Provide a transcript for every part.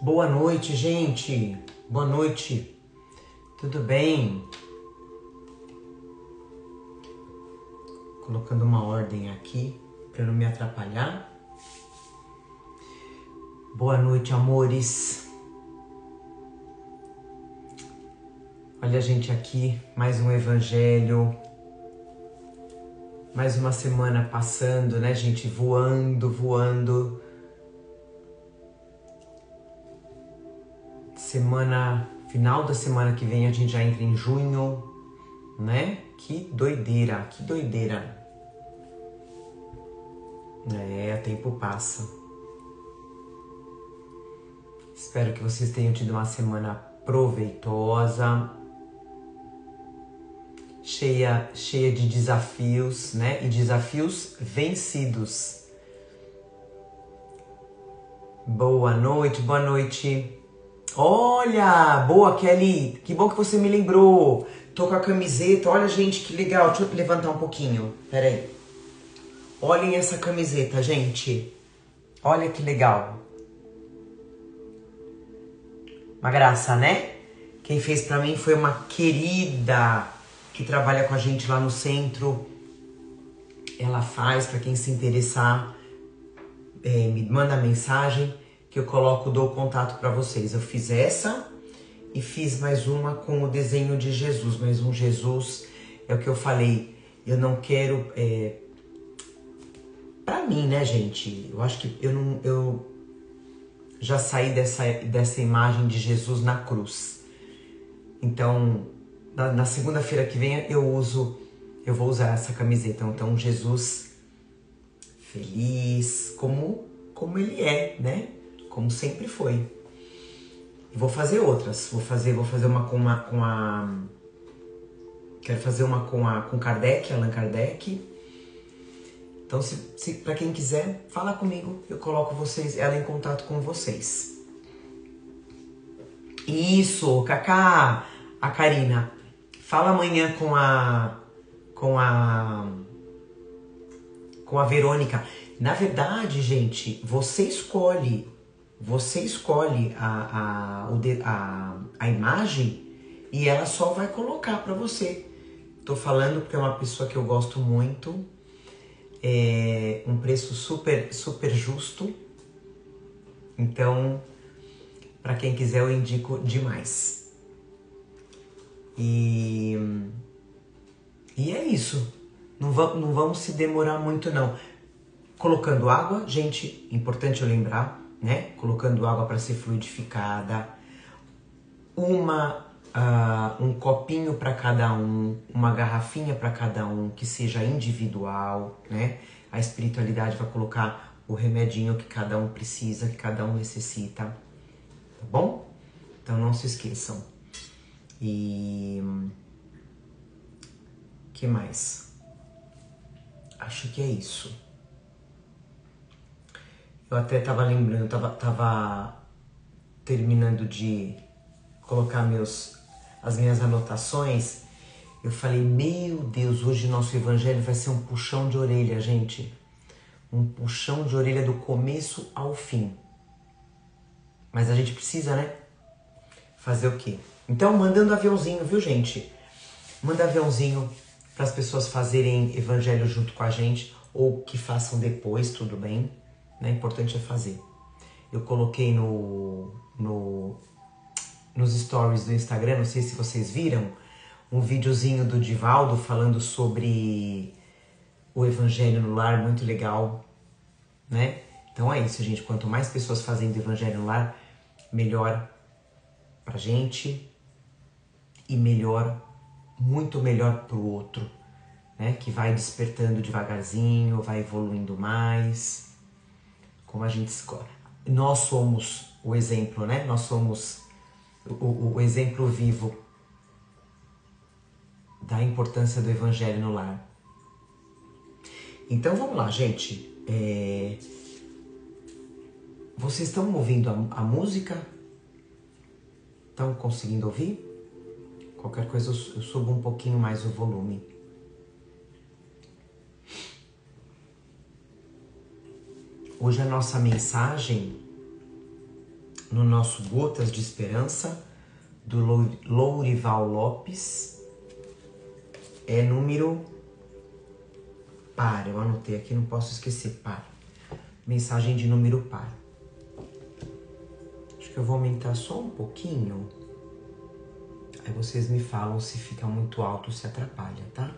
Boa noite, gente. Boa noite. Tudo bem? Colocando uma ordem aqui para não me atrapalhar. Boa noite, amores. Olha a gente aqui, mais um evangelho. Mais uma semana passando, né, gente? Voando, voando. Final da semana que vem a gente já entra em junho, né? Que doideira, que doideira. O tempo passa. Espero que vocês tenham tido uma semana proveitosa, cheia de desafios, né? E desafios vencidos. Boa noite, boa noite. Olha, boa, Kelly, que bom que você me lembrou. Tô com a camiseta, olha, gente, que legal. Deixa eu levantar um pouquinho, peraí. Olhem essa camiseta, gente. Olha que legal. Uma graça, né? Quem fez pra mim foi uma querida que trabalha com a gente lá no centro. Ela faz, pra quem se interessar, me manda mensagem que eu coloco, dou o contato pra vocês. Eu fiz essa e fiz mais uma com o desenho de Jesus, mas um Jesus, é o que eu falei, eu não quero, pra mim, né, gente, eu acho que eu já saí dessa imagem de Jesus na cruz. Então, na segunda-feira que vem eu vou usar essa camiseta. Então, Jesus feliz, como ele é, né? Como sempre foi. E vou fazer outras. Vou fazer uma quero fazer uma com Kardec, Allan Kardec. Então, se para quem quiser, fala comigo. Eu coloco ela em contato com vocês. Isso, Cacá, a Karina. Fala amanhã com a Verônica. Na verdade, gente, você escolhe a imagem e ela só vai colocar para você. Tô falando porque é uma pessoa que eu gosto muito, um preço super, super justo. Então, para quem quiser, eu indico demais. E é isso. Não vamos se demorar muito, não. Colocando água, gente, importante eu lembrar, né? Colocando água para ser fluidificada. Um copinho para cada um, uma garrafinha para cada um, que seja individual, né? A espiritualidade vai colocar o remedinho que cada um precisa, que cada um necessita, tá bom? Então não se esqueçam. E que mais? Acho que é isso. Eu até tava lembrando, tava terminando de colocar as minhas anotações. Eu falei, meu Deus, hoje nosso evangelho vai ser um puxão de orelha, gente. Um puxão de orelha do começo ao fim. Mas a gente precisa, né? Fazer o quê? Então, mandando aviãozinho, viu, gente? Manda aviãozinho para as pessoas fazerem evangelho junto com a gente, ou que façam depois, tudo bem. Né? Importante é fazer. Eu coloquei nos stories do Instagram, não sei se vocês viram, um videozinho do Divaldo falando sobre o Evangelho no Lar, muito legal, né? Então é isso, gente. Quanto mais pessoas fazendo Evangelho no Lar, melhor pra gente e muito melhor pro outro, né? Que vai despertando devagarzinho, vai evoluindo mais. Como a gente escolhe. Nós somos o exemplo, né? Nós somos o exemplo vivo da importância do Evangelho no lar. Então vamos lá, gente. Vocês estão ouvindo a música? Estão conseguindo ouvir? Qualquer coisa eu subo um pouquinho mais o volume. Hoje a nossa mensagem no nosso Gotas de Esperança, do Lourival Lopes. É número par, eu anotei aqui, não posso esquecer, par. Mensagem de número par. Acho que eu vou aumentar só um pouquinho. Aí vocês me falam se fica muito alto ou se atrapalha, tá?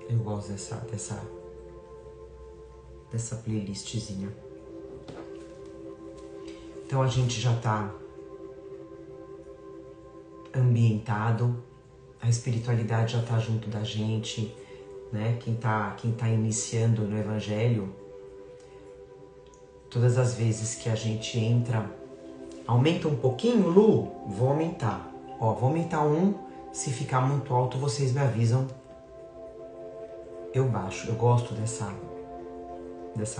Eu gosto dessa playlistzinha. Então a gente já tá ambientado, a espiritualidade já tá junto da gente, né? Quem tá iniciando no Evangelho, todas as vezes que a gente entra, aumenta um pouquinho, Lu? Vou aumentar. Ó, vou aumentar um, se ficar muito alto vocês me avisam. Eu baixo, eu gosto dessa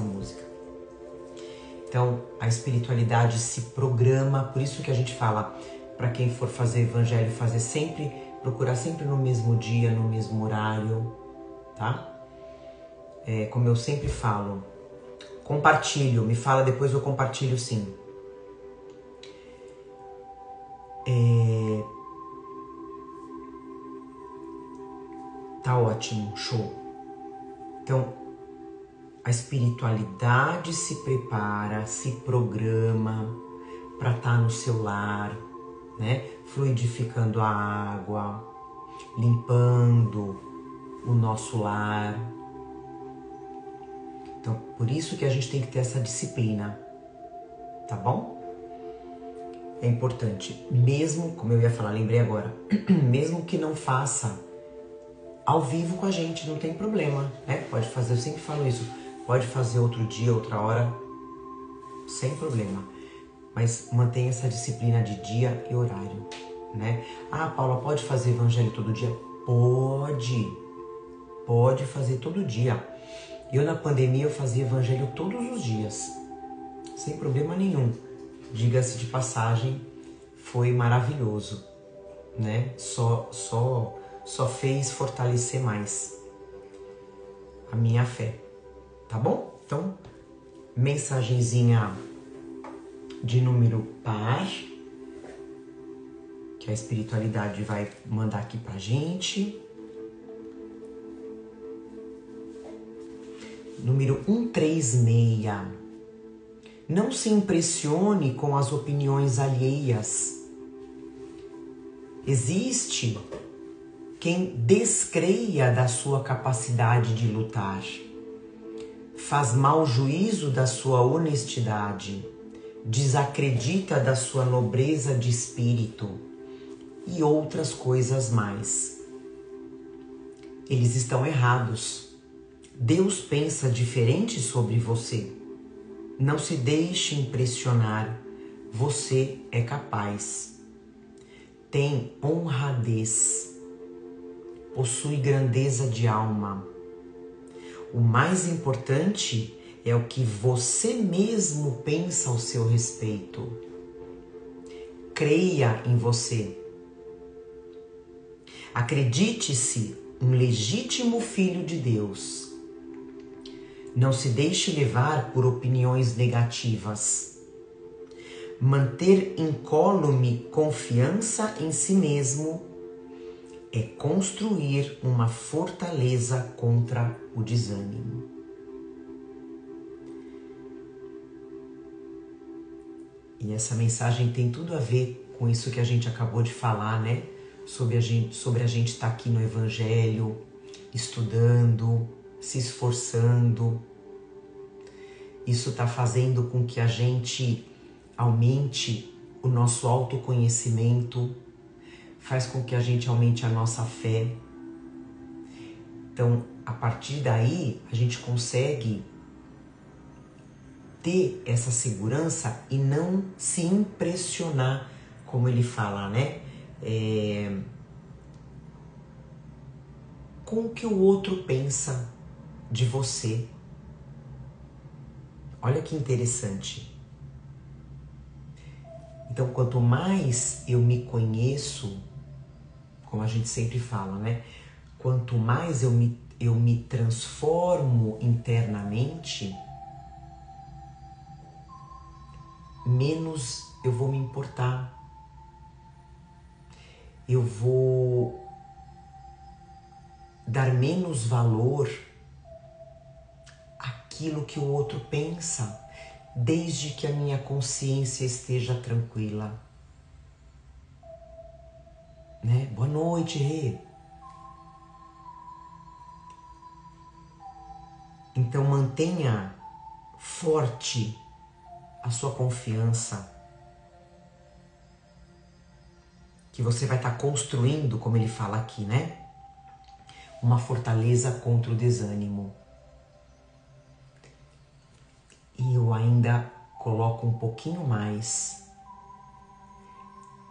música. Então, a espiritualidade se programa, por isso que a gente fala, para quem for fazer evangelho, procurar sempre no mesmo dia, no mesmo horário, tá? Como eu sempre falo, compartilho, me fala depois, eu compartilho sim. Tá ótimo, show. Então, a espiritualidade se prepara, se programa para estar no seu lar, né? Fluidificando a água, limpando o nosso lar. Então, por isso que a gente tem que ter essa disciplina, tá bom? É importante, mesmo, como eu ia falar, lembrei agora, mesmo que não faça ao vivo com a gente, não tem problema, né? Pode fazer, eu sempre falo isso, pode fazer outro dia, outra hora, sem problema. Mas mantenha essa disciplina de dia e horário, né? Ah, Paula, pode fazer evangelho todo dia? Pode fazer todo dia. Eu na pandemia eu fazia evangelho todos os dias, sem problema nenhum. Diga-se de passagem, foi maravilhoso, né? Só fez fortalecer mais a minha fé, tá bom? Então, mensagenzinha de número par, que a espiritualidade vai mandar aqui pra gente. Número 136. Não se impressione com as opiniões alheias. Existe quem descreia da sua capacidade de lutar, faz mau juízo da sua honestidade, desacredita da sua nobreza de espírito e outras coisas mais. Eles estão errados. Deus pensa diferente sobre você. Não se deixe impressionar. Você é capaz. Tem honradez. Possui grandeza de alma. O mais importante é o que você mesmo pensa ao seu respeito. Creia em você. Acredite-se um legítimo filho de Deus. Não se deixe levar por opiniões negativas. Manter incólume confiança em si mesmo é construir uma fortaleza contra o desânimo. E essa mensagem tem tudo a ver com isso que a gente acabou de falar, né? Sobre a gente estar aqui no Evangelho, estudando, se esforçando. Isso está fazendo com que a gente aumente o nosso autoconhecimento, faz com que a gente aumente a nossa fé. Então, a partir daí, a gente consegue ter essa segurança e não se impressionar, como ele fala, né? Com o que o outro pensa de você. Olha que interessante. Então, quanto mais eu me conheço, como a gente sempre fala, né? Quanto mais eu me transformo internamente, menos eu vou me importar. Eu vou dar menos valor àquilo que o outro pensa, desde que a minha consciência esteja tranquila. Né? Boa noite, Rê. Então mantenha forte a sua confiança, que você vai estar construindo, como ele fala aqui, né? Uma fortaleza contra o desânimo. E eu ainda coloco um pouquinho mais.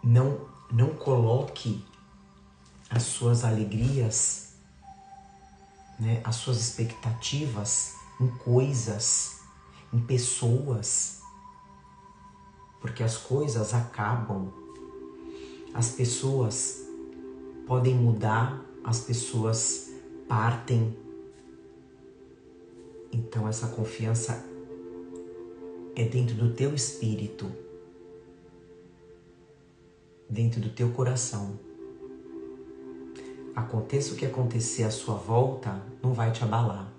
Não coloque as suas alegrias, né, as suas expectativas em coisas, em pessoas, porque as coisas acabam, as pessoas podem mudar, as pessoas partem. Então essa confiança é dentro do teu espírito, dentro do teu coração. Aconteça o que acontecer à sua volta, não vai te abalar.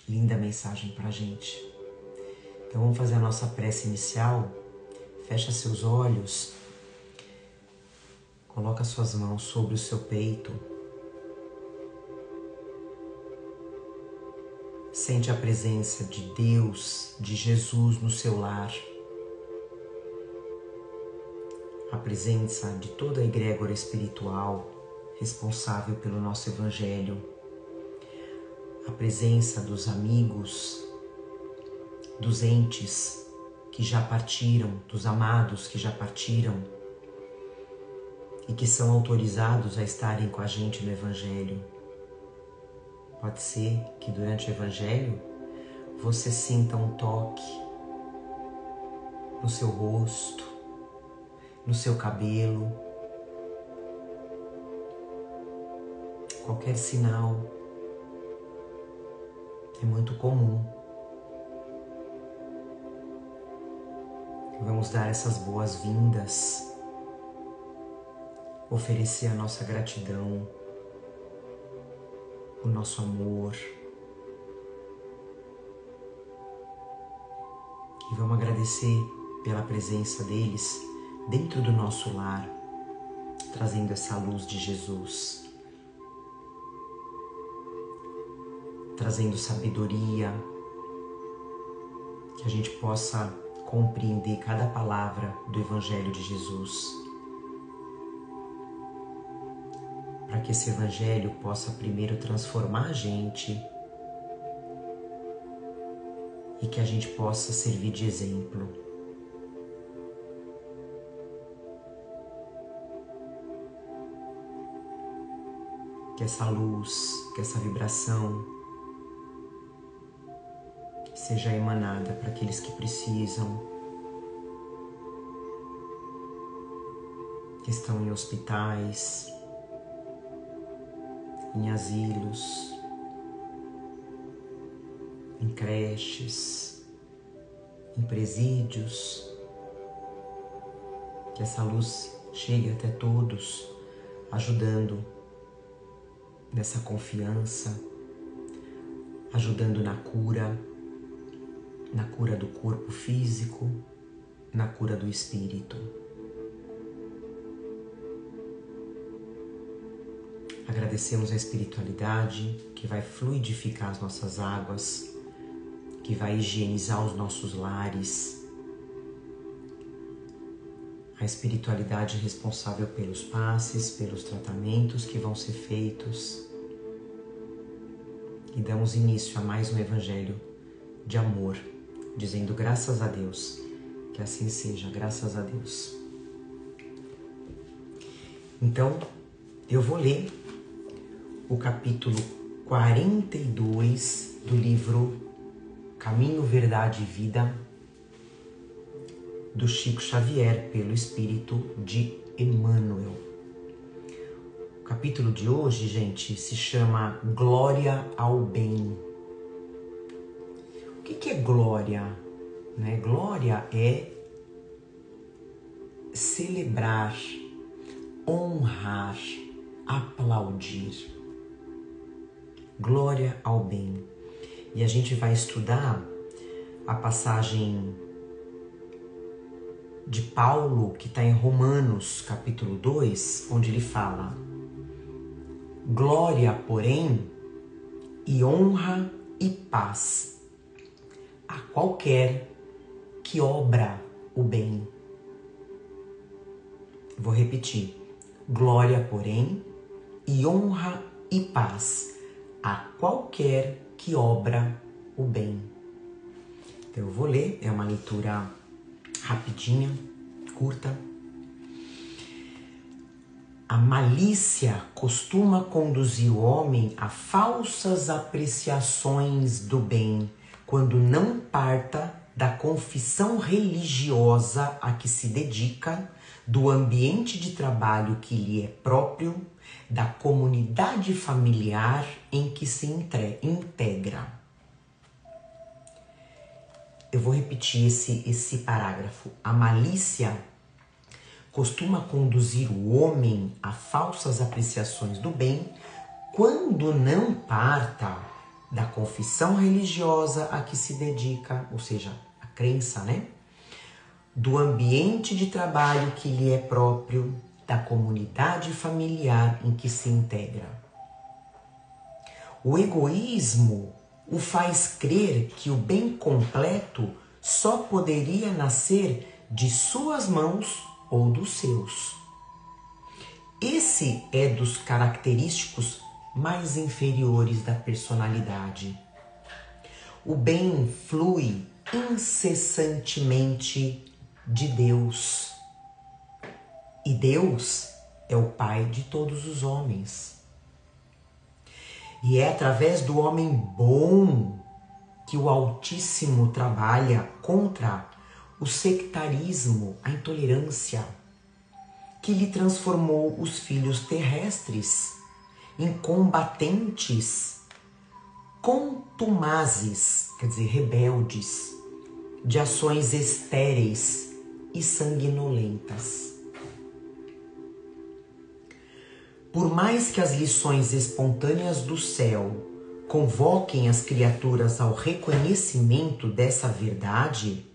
Linda mensagem pra gente. Então vamos fazer a nossa prece inicial. Fecha seus olhos. Coloca suas mãos sobre o seu peito. Sente a presença de Deus, de Jesus no seu lar. A presença de toda a egrégora espiritual responsável pelo nosso Evangelho. A presença dos amigos, dos entes que já partiram, dos amados que já partiram e que são autorizados a estarem com a gente no Evangelho. Pode ser que durante o Evangelho você sinta um toque no seu rosto, no seu cabelo, qualquer sinal. É muito comum. Vamos dar essas boas-vindas, oferecer a nossa gratidão, o nosso amor. E vamos agradecer pela presença deles dentro do nosso lar, trazendo essa luz de Jesus, trazendo sabedoria, que a gente possa compreender cada palavra do Evangelho de Jesus, para que esse Evangelho possa primeiro transformar a gente e que a gente possa servir de exemplo. Que essa luz, que essa vibração seja emanada para aqueles que precisam, que estão em hospitais, em asilos, em creches, em presídios. Que essa luz chegue até todos, ajudando nessa confiança, ajudando na cura do corpo físico, na cura do espírito. Agradecemos a espiritualidade que vai fluidificar as nossas águas, que vai higienizar os nossos lares. A espiritualidade responsável pelos passes, pelos tratamentos que vão ser feitos. E damos início a mais um Evangelho de amor, dizendo graças a Deus, que assim seja, graças a Deus. Então, eu vou ler o capítulo 42 do livro Caminho, Verdade e Vida, do Chico Xavier, pelo Espírito de Emmanuel. O capítulo de hoje, gente, se chama Glória ao Bem. O que é glória? né? Glória é celebrar, honrar, aplaudir. Glória ao bem. E a gente vai estudar a passagem de Paulo, que está em Romanos, capítulo 2, onde ele fala: glória, porém, e honra e paz a qualquer que obra o bem. Vou repetir. Glória, porém, e honra e paz a qualquer que obra o bem. Então eu vou ler, é uma leitura rapidinha, curta. A malícia costuma conduzir o homem a falsas apreciações do bem, quando não parta da confissão religiosa a que se dedica, do ambiente de trabalho que lhe é próprio, da comunidade familiar em que se integra. Eu vou repetir esse parágrafo. A malícia costuma conduzir o homem a falsas apreciações do bem, quando não parta da confissão religiosa a que se dedica, ou seja, a crença, né? Do ambiente de trabalho que lhe é próprio, da comunidade familiar em que se integra. O egoísmo o faz crer que o bem completo só poderia nascer de suas mãos ou dos seus. Esse é dos característicos mais inferiores da personalidade. O bem flui incessantemente de Deus. E Deus é o Pai de todos os homens. E é através do homem bom que o Altíssimo trabalha contra o sectarismo, a intolerância, que lhe transformou os filhos terrestres em combatentes contumazes, quer dizer, rebeldes, de ações estéreis e sanguinolentas. Por mais que as lições espontâneas do céu convoquem as criaturas ao reconhecimento dessa verdade,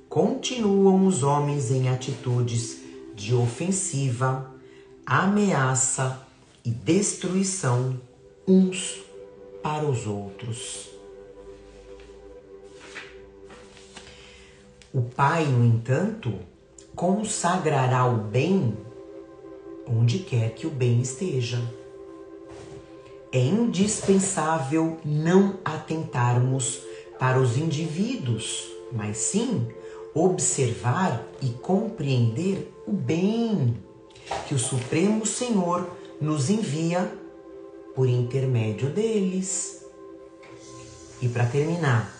continuam os homens em atitudes de ofensiva, ameaça e destruição uns para os outros. O Pai, no entanto, consagrará o bem onde quer que o bem esteja. É indispensável não atentarmos para os indivíduos, mas sim observar e compreender o bem que o Supremo Senhor nos envia por intermédio deles. E para terminar,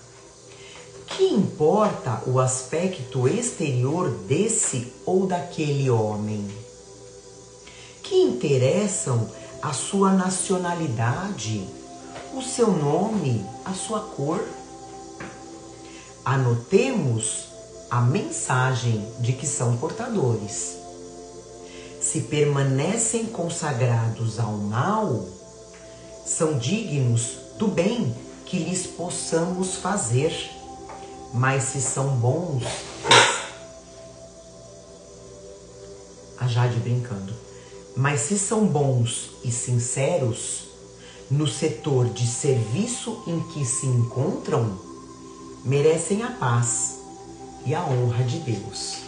que importa o aspecto exterior desse ou daquele homem? Que interessam a sua nacionalidade, o seu nome, a sua cor? Anotemos a mensagem de que são portadores. Se permanecem consagrados ao mal, são dignos do bem que lhes possamos fazer. Mas se são bons... A Jade brincando. Mas se são bons e sinceros, no setor de serviço em que se encontram, merecem a paz e a honra de Deus.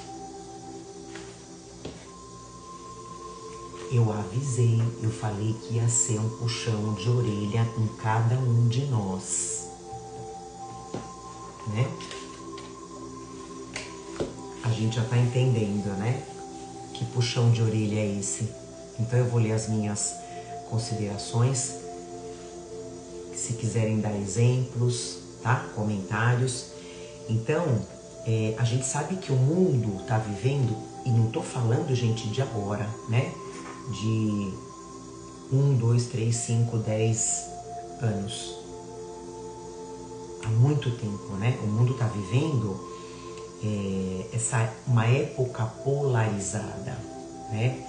Eu avisei, eu falei que ia ser um puxão de orelha em cada um de nós, né? A gente já tá entendendo, né? Que puxão de orelha é esse? Então eu vou ler as minhas considerações. Se quiserem dar exemplos, tá? Comentários. Então, a gente sabe que o mundo tá vivendo, e não tô falando, gente, de agora, né? De 1, 2, 3, 5, 10 anos. Há muito tempo, né? O mundo tá vivendo uma época polarizada, né?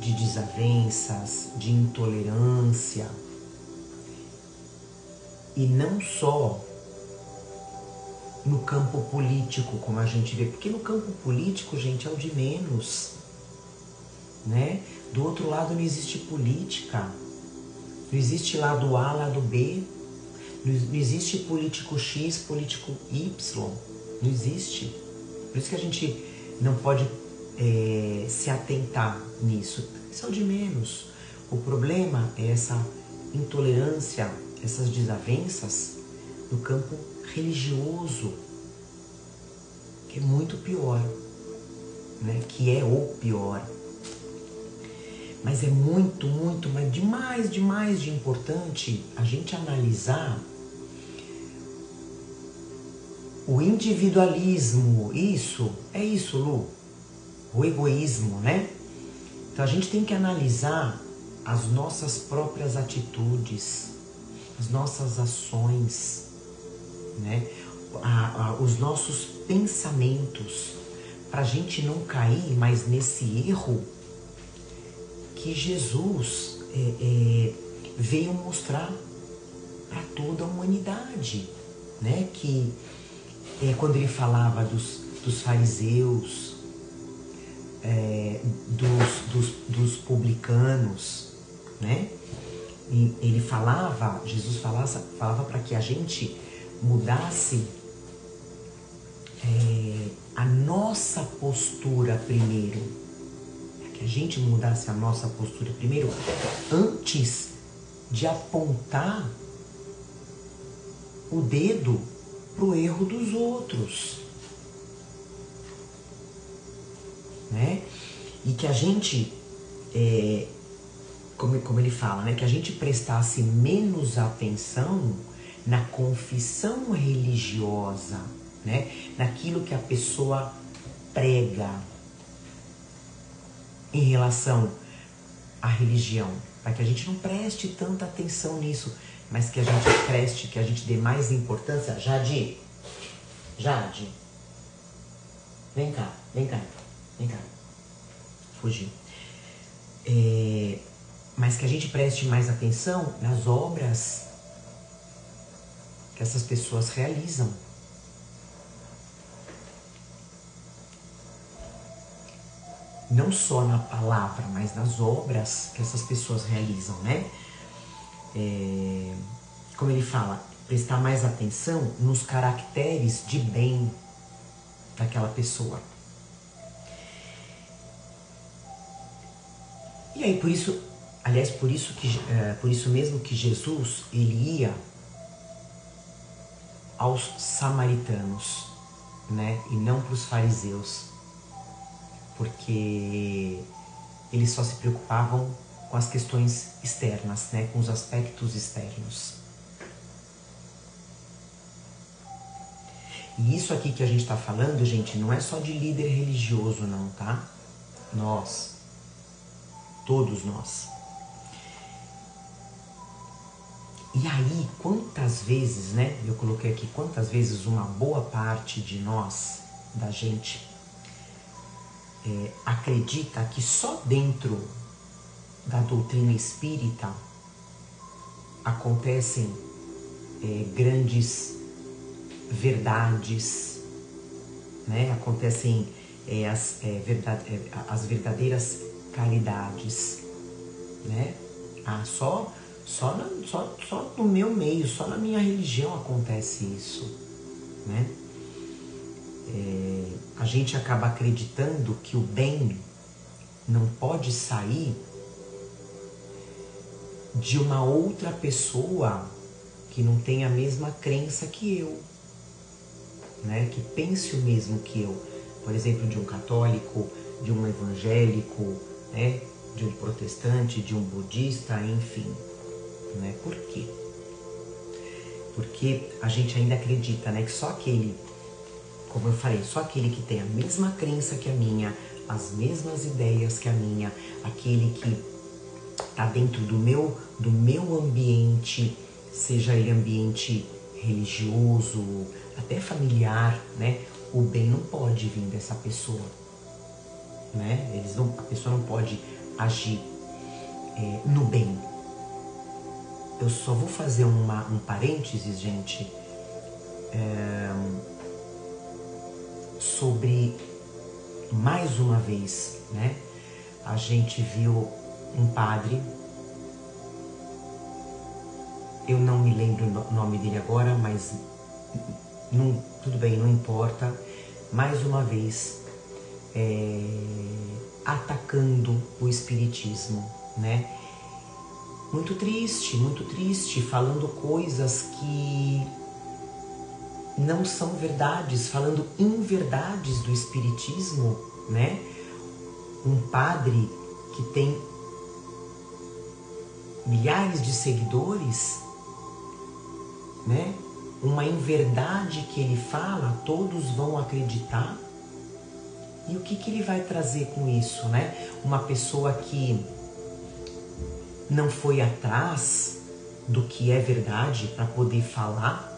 De desavenças, de intolerância. E não só no campo político, como a gente vê, porque no campo político, gente, é o de menos, né? Do outro lado não existe política, não existe lado A, lado B, não existe político X, político Y, não existe. Por isso que a gente não pode se atentar nisso. Isso é o de menos. O problema é essa intolerância, essas desavenças no campo religioso, que é muito pior, né? Que é o pior. Mas é muito, mas demais de importante a gente analisar o individualismo. Isso, Lu. O egoísmo, né? Então a gente tem que analisar as nossas próprias atitudes, as nossas ações, né? Os nossos pensamentos, para a gente não cair mais nesse erro que Jesus veio mostrar para toda a humanidade, né? Que quando ele falava dos fariseus, dos publicanos, né? Ele falava, Jesus falava para que a gente mudasse a nossa postura primeiro, que a gente mudasse a nossa postura primeiro antes de apontar o dedo pro erro dos outros, né? E que a gente, como ele fala, né? Que a gente prestasse menos atenção na confissão religiosa, né? Naquilo que a pessoa prega em relação à religião, para que a gente não preste tanta atenção nisso, mas que a gente que a gente dê mais importância. Jade, vem cá, fugiu. Mas que a gente preste mais atenção nas obras que essas pessoas realizam. Não só na palavra, mas nas obras que essas pessoas realizam, né? Como ele fala, prestar mais atenção nos caracteres de bem daquela pessoa. E aí, por isso mesmo que Jesus, ele ia aos samaritanos, né? E não para os fariseus, porque eles só se preocupavam com as questões externas, né? Com os aspectos externos. E isso aqui que a gente está falando, gente, não é só de líder religioso não, tá? Todos nós. E aí, quantas vezes, né? Eu coloquei aqui, quantas vezes uma boa parte de nós, da gente, acredita que só dentro da doutrina espírita acontecem grandes verdades, né? Acontecem as verdadeiras caridades, né? Só no meu meio, só na minha religião acontece isso, né? A gente acaba acreditando que o bem não pode sair de uma outra pessoa que não tem a mesma crença que eu, né? Que pense o mesmo que eu. Por exemplo, de um católico, de um evangélico, né? De um protestante, de um budista, enfim. Né? Por quê? Porque a gente ainda acredita, né? Que só aquele, como eu falei, só aquele que tem a mesma crença que a minha, as mesmas ideias que a minha, aquele que está dentro do meu ambiente, seja ele ambiente religioso, até familiar, né? o bem não pode vir dessa pessoa, né? A pessoa não pode agir no bem. Eu só vou fazer um parênteses, gente, sobre, mais uma vez, né? A gente viu um padre, eu não me lembro o nome dele agora, mas tudo bem, não importa, mais uma vez atacando o espiritismo, né? Muito triste, falando coisas que não são verdades, falando inverdades do espiritismo, né? Um padre que tem milhares de seguidores, né? Uma inverdade que ele fala, todos vão acreditar. E o que ele vai trazer com isso, né? Uma pessoa que não foi atrás do que é verdade para poder falar.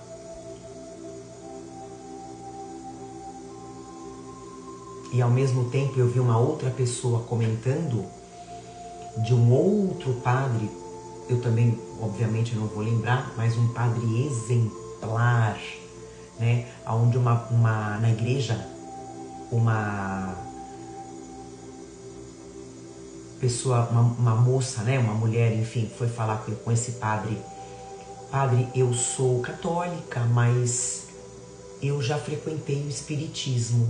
E ao mesmo tempo eu vi uma outra pessoa comentando de um outro padre, eu também, obviamente, não vou lembrar, mas um padre exemplar, né? Onde na igreja, uma pessoa, uma moça, né? Uma mulher, enfim, foi falar com esse padre. Padre, eu sou católica, mas eu já frequentei o espiritismo.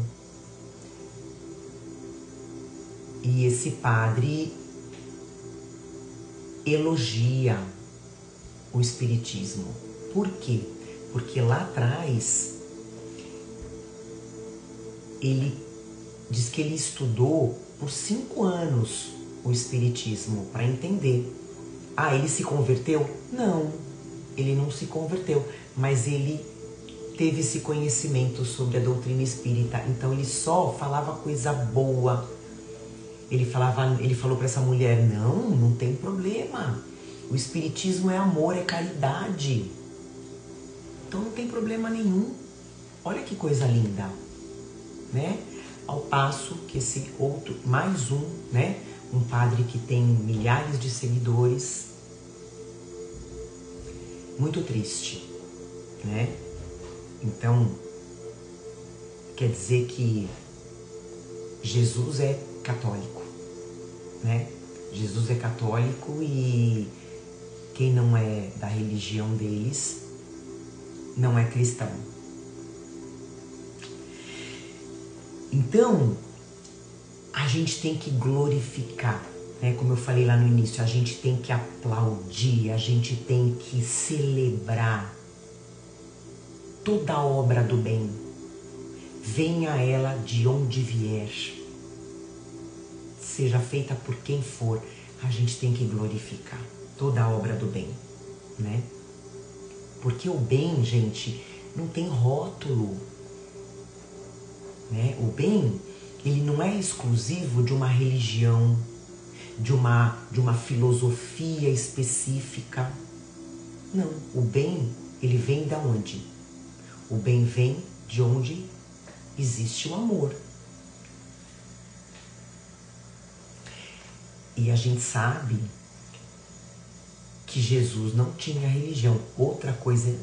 E esse padre elogia o espiritismo. Por quê? Porque lá atrás ele diz que ele estudou por 5 anos o espiritismo para entender. Ah, ele se converteu? Não, ele não se converteu, mas ele teve esse conhecimento sobre a doutrina espírita, então ele só falava coisa boa. Ele falou para essa mulher, não tem problema. O espiritismo é amor, é caridade. Então não tem problema nenhum. Olha que coisa linda, né? Ao passo que esse outro, mais um, né? Um padre que tem milhares de seguidores. Muito triste, né? Então, quer dizer que Jesus é católico, né? Jesus é católico e quem não é da religião deles não é cristão. Então, a gente tem que glorificar, né? Como eu falei lá no início, a gente tem que aplaudir, a gente tem que celebrar toda a obra do bem. Venha ela de onde vier, seja feita por quem for, a gente tem que glorificar toda a obra do bem, né? Porque o bem, gente, não tem rótulo, né? O bem, ele não é exclusivo de uma religião, de uma filosofia específica. Não, o bem, ele vem da onde? O bem vem de onde existe o amor. E a gente sabe que Jesus não tinha religião. Outra coisa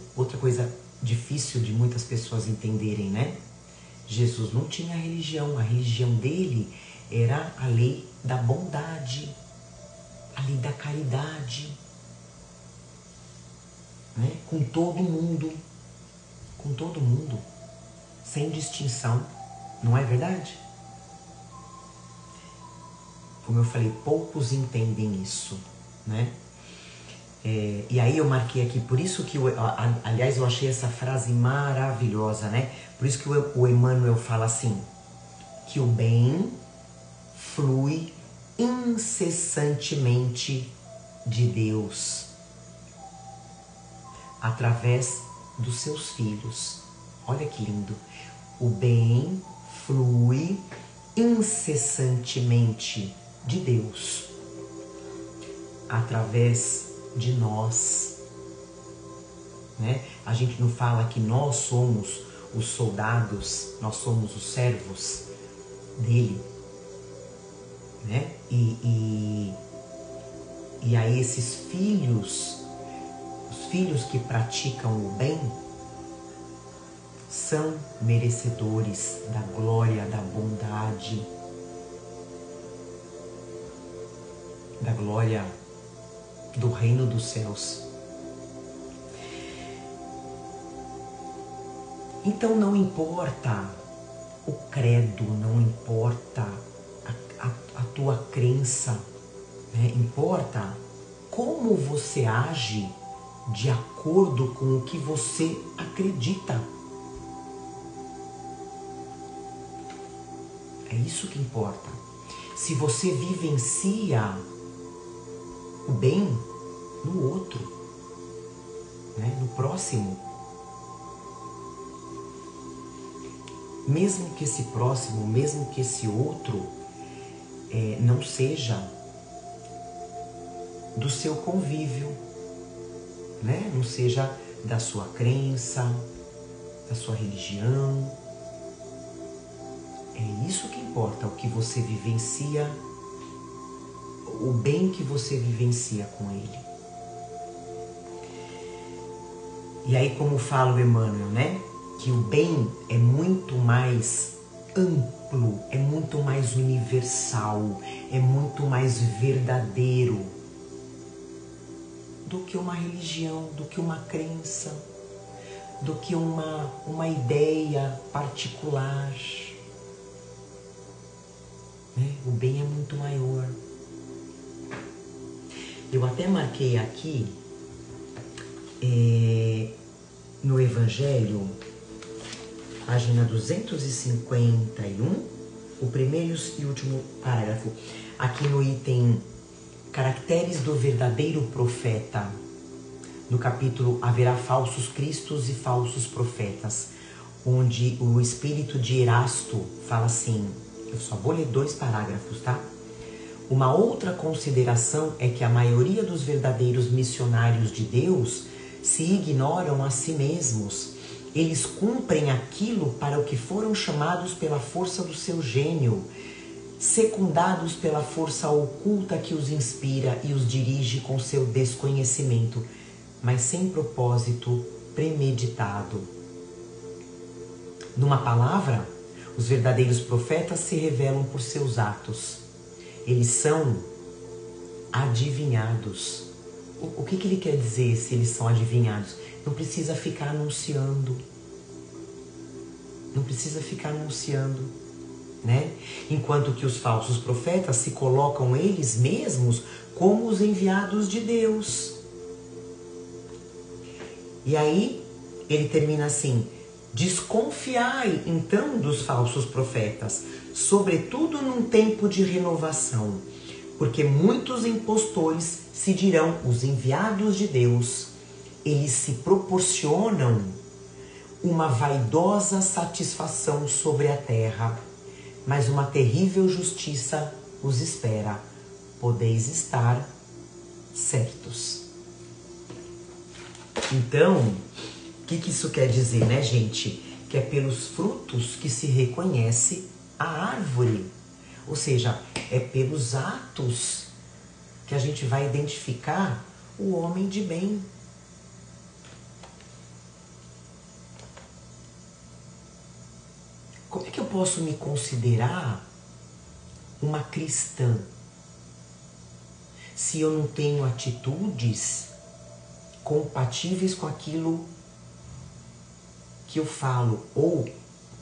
difícil de muitas pessoas entenderem, né? Jesus não tinha religião. A religião dele era a lei da bondade, a lei da caridade, né? Com todo mundo, sem distinção. Não é verdade? Como eu falei, poucos entendem isso, né? E aí eu marquei aqui, por isso que, aliás, eu achei essa frase maravilhosa, né? Por isso que o Emmanuel fala assim, que o bem flui incessantemente de Deus, através dos seus filhos. Olha que lindo. O bem flui incessantemente de Deus, através de nós, né? A gente não fala que nós somos os soldados, nós somos os servos dele, né? E a esses filhos, os filhos que praticam o bem, são merecedores da glória, da bondade, da glória do reino dos céus. Então não importa o credo, não importa a tua crença, né? Importa como você age de acordo com o que você acredita. É isso que importa. Se você vivencia o bem no outro, né? No próximo, mesmo que esse próximo, mesmo que esse outro não seja do seu convívio, né? Não seja da sua crença, da sua religião. É isso que importa, o que você vivencia, o bem que você vivencia com ele. E aí, como fala o Emmanuel, né? Que o bem é muito mais amplo, é muito mais universal, é muito mais verdadeiro do que uma religião, do que uma crença, do que uma ideia particular. Né? O bem é muito maior. Eu até marquei aqui no Evangelho, página 251, o primeiro e último parágrafo, aqui no item Caracteres do verdadeiro profeta, no capítulo Haverá falsos cristos e falsos profetas, onde o espírito de Erasto fala assim, eu só vou ler 2 parágrafos, tá? Uma outra consideração é que a maioria dos verdadeiros missionários de Deus se ignoram a si mesmos. Eles cumprem aquilo para o que foram chamados pela força do seu gênio, secundados pela força oculta que os inspira e os dirige com seu desconhecimento, mas sem propósito premeditado. Numa palavra, os verdadeiros profetas se revelam por seus atos. Eles são adivinhados. O que ele quer dizer se eles são adivinhados? Não precisa ficar anunciando. Não precisa ficar anunciando, né? Enquanto que os falsos profetas se colocam eles mesmos como os enviados de Deus. E aí ele termina assim: desconfiai então dos falsos profetas, sobretudo num tempo de renovação, porque muitos impostores se dirão os enviados de Deus. Eles se proporcionam uma vaidosa satisfação sobre a terra, mas uma terrível justiça os espera. Podeis estar certos. Então, o que isso quer dizer, né, gente? Que é pelos frutos que se reconhece a árvore. Ou seja, é pelos atos que a gente vai identificar o homem de bem. Como é que eu posso me considerar uma cristã se eu não tenho atitudes compatíveis com aquilo que eu falo, ou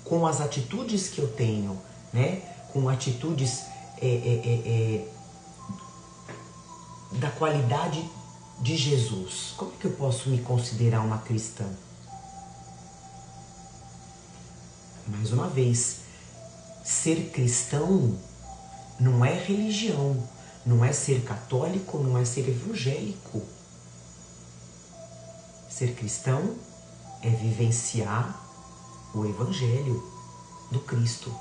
com as atitudes que eu tenho, né? Com atitudes da qualidade de Jesus? Como é que eu posso me considerar uma cristã? Mais uma vez, ser cristão não é religião, não é ser católico, não é ser evangélico. Ser cristão é vivenciar o evangelho do Cristo.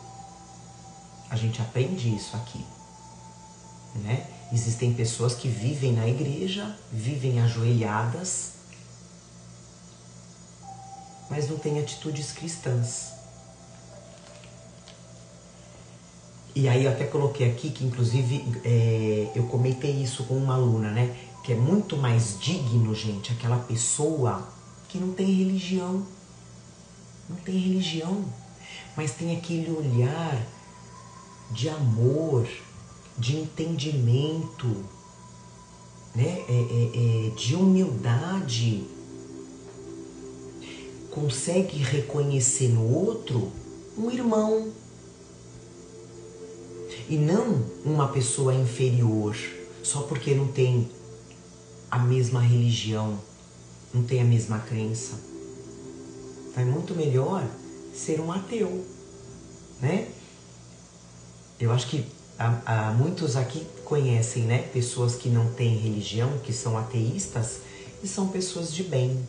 A gente aprende isso aqui, né? Existem pessoas que vivem na igreja, vivem ajoelhadas, mas mas não têm atitudes cristãs. E aí eu até coloquei aqui que, inclusive, eu comentei isso com uma aluna, né? Que é muito mais digno, gente, aquela pessoa que não tem religião. Não tem religião, mas tem aquele olhar de amor, de entendimento, né? De humildade. Consegue reconhecer no outro um irmão. E não uma pessoa inferior, só porque não tem a mesma religião, não tem a mesma crença. Então é muito melhor ser um ateu, né? Eu acho que muitos aqui conhecem, né? Pessoas que não têm religião, que são ateístas e são pessoas de bem.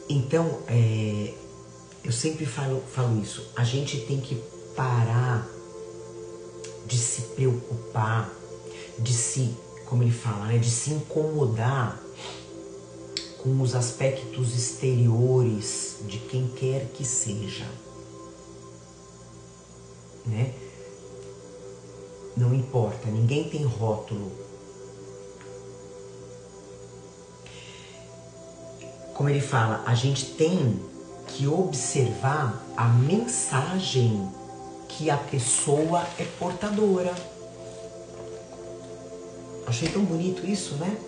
Então, eu sempre falo isso, a gente tem que parar de se preocupar, de se, como ele fala, né, de se incomodar com os aspectos exteriores de quem quer que seja, né? Não importa, ninguém tem rótulo. Como ele fala, a gente tem que observar a mensagem que a pessoa é portadora. Achei tão bonito isso, né?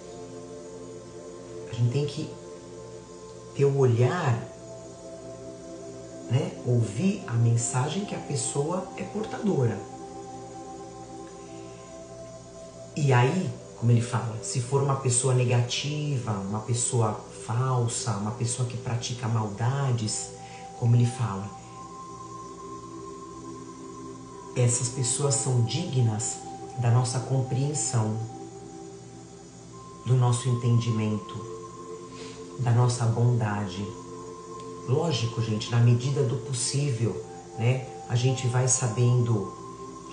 A gente tem que ter o olhar, né? Ouvir a mensagem que a pessoa é portadora. E aí, como ele fala, se for uma pessoa negativa, uma pessoa falsa, uma pessoa que pratica maldades, como ele fala, essas pessoas são dignas da nossa compreensão, do nosso entendimento, da nossa bondade. Lógico, gente, na medida do possível, né, a gente vai sabendo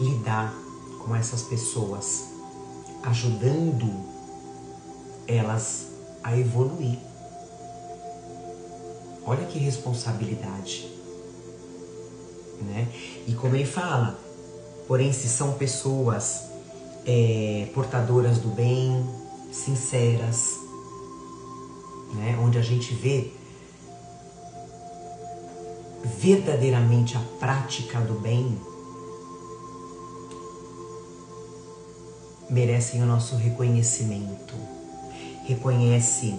lidar com essas pessoas, ajudando elas a evoluir. Olha que responsabilidade, né? E como ele fala, porém, se são pessoas portadoras do bem, sinceras, né? Onde a gente vê verdadeiramente a prática do bem, merecem o nosso reconhecimento. Reconhece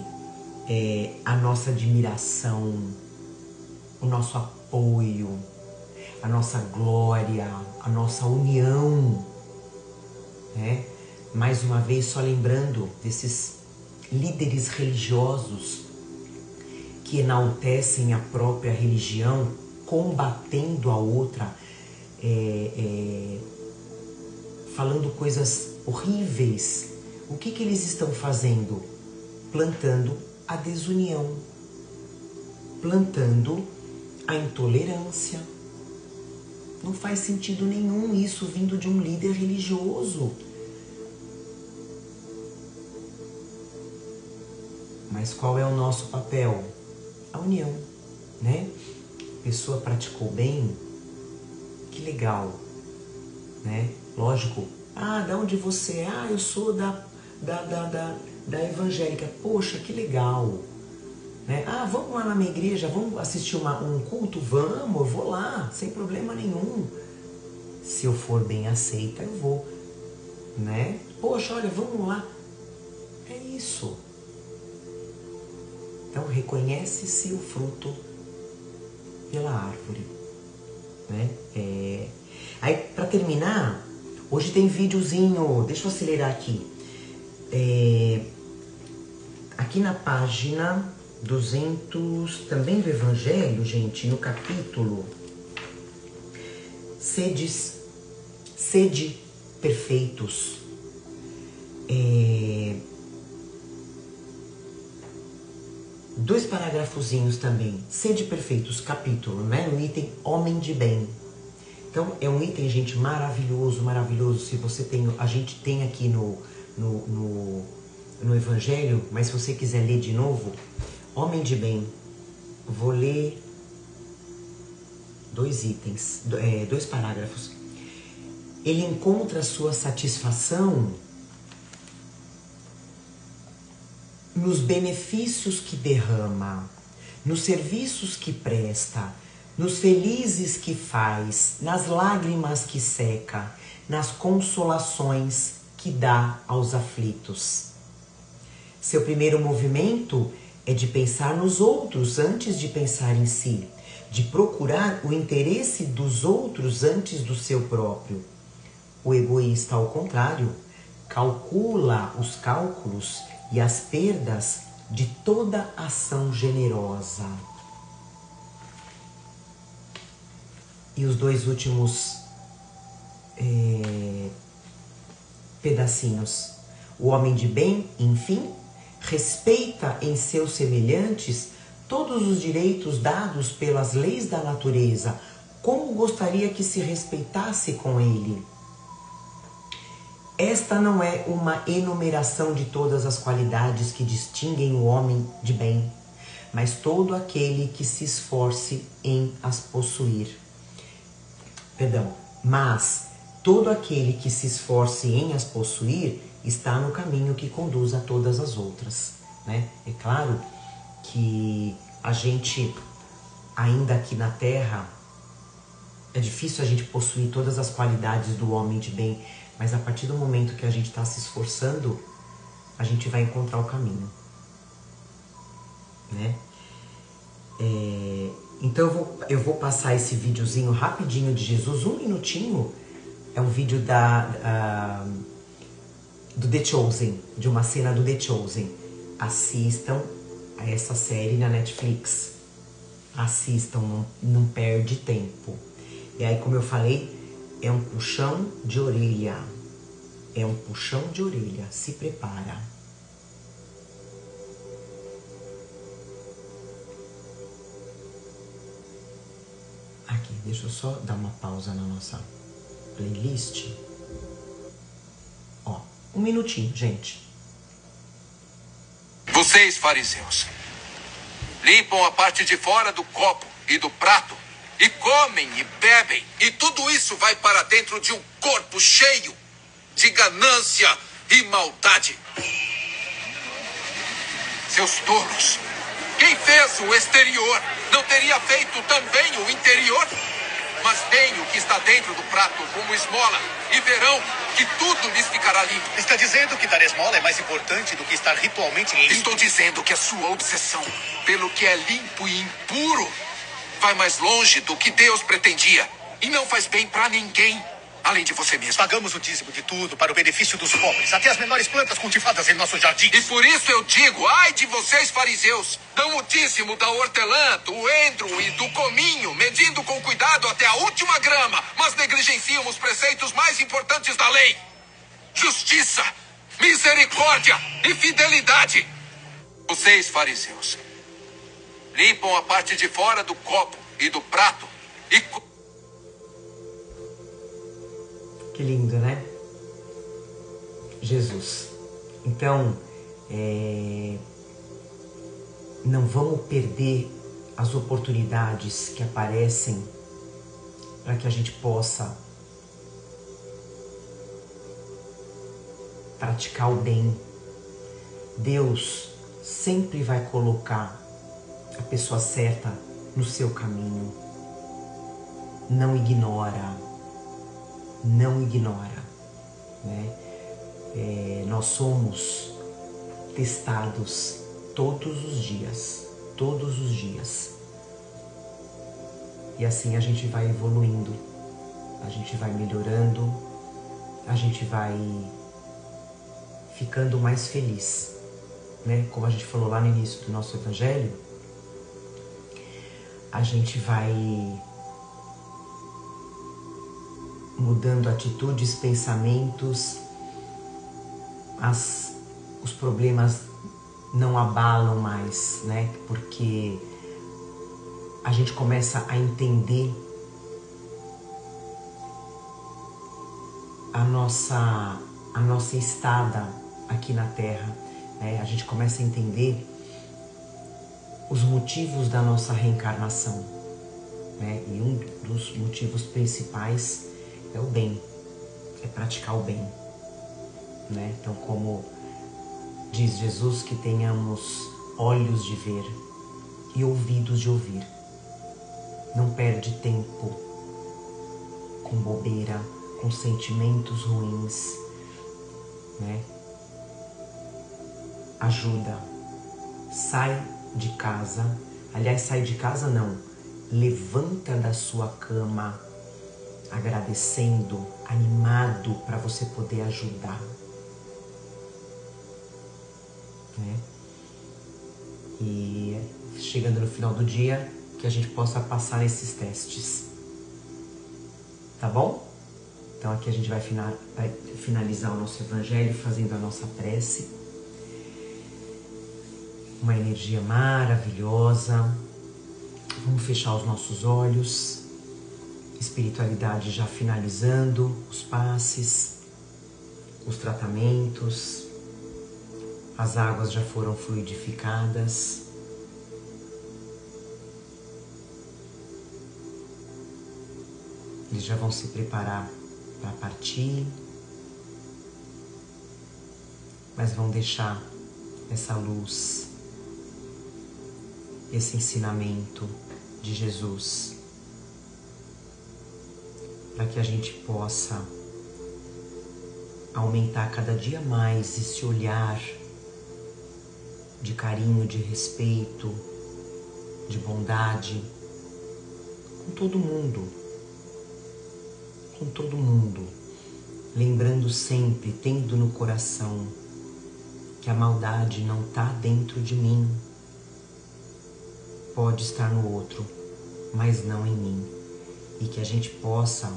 a nossa admiração, o nosso apoio, a nossa glória, a nossa união, né? Mais uma vez, só lembrando desses líderes religiosos que enaltecem a própria religião, combatendo a outra, falando coisas horríveis. O que eles estão fazendo? Plantando a desunião, plantando a intolerância. Não faz sentido nenhum isso vindo de um líder religioso. Mas qual é o nosso papel? A união, né? A pessoa praticou bem, que legal, né? Lógico, da onde você é? Eu sou da evangélica. Poxa, que legal, né? Vamos lá na minha igreja, vamos assistir um culto? Vamos, eu vou lá, sem problema nenhum. Se eu for bem aceita, eu vou, né? Poxa, olha, vamos lá. É isso. Então, reconhece-se o fruto pela árvore, né? Aí, para terminar, hoje tem videozinho, deixa eu acelerar aqui. Aqui na página 200, também do Evangelho, gente, no capítulo Sede perfeitos. Dois parágrafozinhos também. Sede perfeitos, capítulo, né? No item Homem de Bem. Então é um item, gente, maravilhoso, maravilhoso. Se você tem, a gente tem aqui no Evangelho, mas se você quiser ler de novo, homem de bem, vou ler 2 itens, 2 parágrafos. Ele encontra sua satisfação nos benefícios que derrama, nos serviços que presta, nos felizes que faz, nas lágrimas que seca, nas consolações que dá aos aflitos. Seu primeiro movimento é de pensar nos outros antes de pensar em si, de procurar o interesse dos outros antes do seu próprio. O egoísta, ao contrário, calcula os cálculos e as perdas de toda ação generosa. E os 2 últimos pedacinhos. O homem de bem, enfim, respeita em seus semelhantes todos os direitos dados pelas leis da natureza, como gostaria que se respeitasse com ele. Esta não é uma enumeração de todas as qualidades que distinguem o homem de bem, mas todo aquele que se esforce em as possuir. Mas todo aquele que se esforce em as possuir está no caminho que conduz a todas as outras, né? É claro que a gente, ainda aqui na Terra, é difícil a gente possuir todas as qualidades do homem de bem, mas a partir do momento que a gente está se esforçando, a gente vai encontrar o caminho, né? Então eu vou passar esse videozinho rapidinho de Jesus, 1 minutinho. É um vídeo do The Chosen, de uma cena do The Chosen. Assistam a essa série na Netflix. Assistam, não perde tempo. E aí, como eu falei, é um puxão de orelha. É um puxão de orelha. Se prepara. Aqui, deixa eu só dar uma pausa na nossa playlist. Ó, 1 minutinho, gente. Vocês, fariseus, limpam a parte de fora do copo e do prato, e comem e bebem, e tudo isso vai para dentro de um corpo cheio de ganância e maldade. Seus tolos! Quem fez o exterior não teria feito também o interior? Mas deem o que está dentro do prato como esmola e verão que tudo lhes ficará limpo. Está dizendo que dar esmola é mais importante do que estar ritualmente limpo? Estou dizendo que a sua obsessão pelo que é limpo e impuro vai mais longe do que Deus pretendia e não faz bem para ninguém, além de você mesmo. Pagamos o dízimo de tudo para o benefício dos pobres, até as menores plantas cultivadas em nossos jardins. E por isso eu digo, ai de vocês, fariseus, dão o dízimo da hortelã, do endro e do cominho, medindo com cuidado até a última grama, mas negligenciam os preceitos mais importantes da lei: justiça, misericórdia e fidelidade. Vocês, fariseus, limpam a parte de fora do copo e do prato e... Que lindo, né? Jesus. Então, não vamos perder as oportunidades que aparecem para que a gente possa praticar o bem. Deus sempre vai colocar a pessoa certa no seu caminho. Não ignora. Não ignora, né? Nós somos testados todos os dias, e assim a gente vai evoluindo, a gente vai melhorando, a gente vai ficando mais feliz, né? Como a gente falou lá no início do nosso evangelho, a gente vai mudando atitudes, pensamentos, os problemas não abalam mais, né? Porque a gente começa a entender a nossa estada aqui na Terra, né? A gente começa a entender os motivos da nossa reencarnação, né? E um dos motivos principais é o bem, é praticar o bem, né? Então, como diz Jesus, que tenhamos olhos de ver e ouvidos de ouvir. Não perde tempo com bobeira, com sentimentos ruins, né? Ajuda, sai de casa, aliás, sai de casa não, levanta da sua cama agradecendo, animado para você poder ajudar, né? E chegando no final do dia, que a gente possa passar nesses testes, tá bom? Então aqui a gente vai finalizar o nosso evangelho fazendo a nossa prece. Uma energia maravilhosa. Vamos fechar os nossos olhos. Espiritualidade já finalizando os passes, os tratamentos. As águas já foram fluidificadas. Eles já vão se preparar para partir, mas vão deixar essa luz, esse ensinamento de Jesus, para que a gente possa aumentar cada dia mais esse olhar de carinho, de respeito, de bondade com todo mundo. Com todo mundo, lembrando sempre, tendo no coração que a maldade não está dentro de mim, pode estar no outro, mas não em mim, e que a gente possa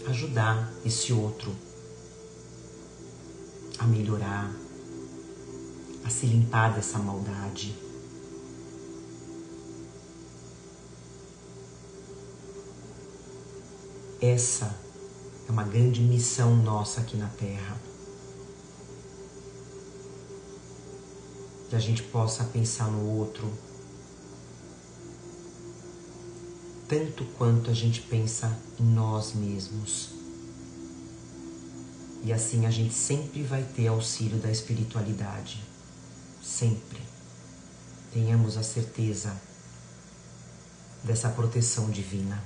ajudar esse outro a melhorar, a se limpar dessa maldade. Essa é uma grande missão nossa aqui na Terra. Que a gente possa pensar no outro tanto quanto a gente pensa em nós mesmos. E assim a gente sempre vai ter auxílio da espiritualidade. Sempre. Tenhamos a certeza dessa proteção divina.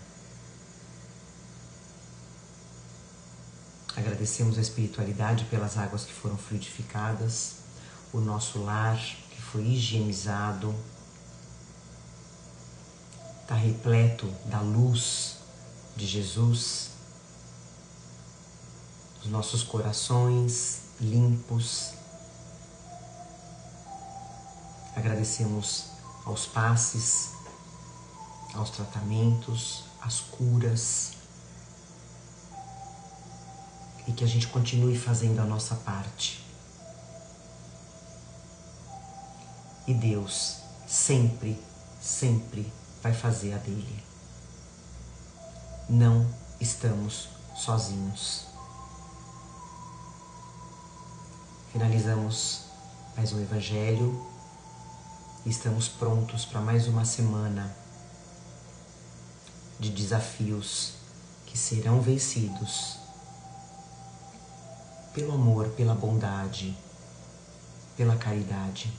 Agradecemos a espiritualidade pelas águas que foram fluidificadas, o nosso lar que foi higienizado, está repleto da luz de Jesus, os nossos corações limpos. Agradecemos aos passes, aos tratamentos, às curas, e que a gente continue fazendo a nossa parte. E Deus sempre, sempre vai fazer a dele. Não estamos sozinhos. Finalizamos mais um evangelho e estamos prontos para mais uma semana de desafios que serão vencidos pelo amor, pela bondade, pela caridade.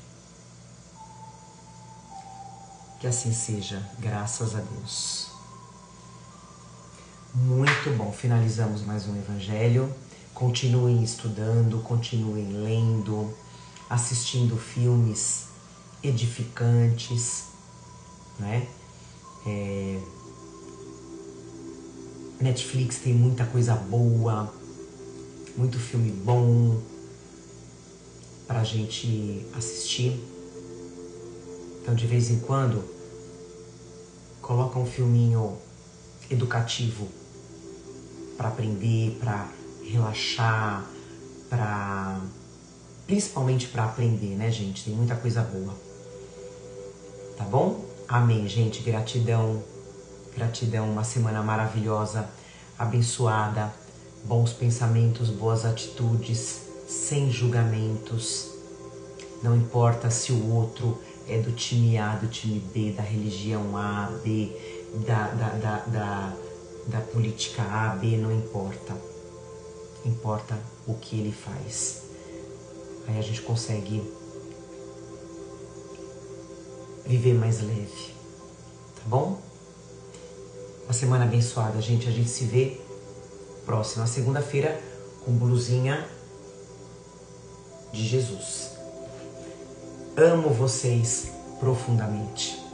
Que assim seja, graças a Deus. Muito bom, finalizamos mais um evangelho. Continuem estudando, continuem lendo, assistindo filmes edificantes, né? Netflix tem muita coisa boa, muito filme bom pra gente assistir. Então, de vez em quando, coloca um filminho educativo para aprender, para relaxar, principalmente para aprender, né, gente? Tem muita coisa boa. Tá bom? Amém, gente. Gratidão. Gratidão. Uma semana maravilhosa, abençoada. bons pensamentos, boas atitudes, sem julgamentos. Não importa se o outro é do time A, do time B, da religião A, B, da política A, B, não importa. Importa o que ele faz. Aí a gente consegue viver mais leve, tá bom? Uma semana abençoada, gente. A gente se vê próxima segunda-feira com blusinha de Jesus. Amo vocês profundamente.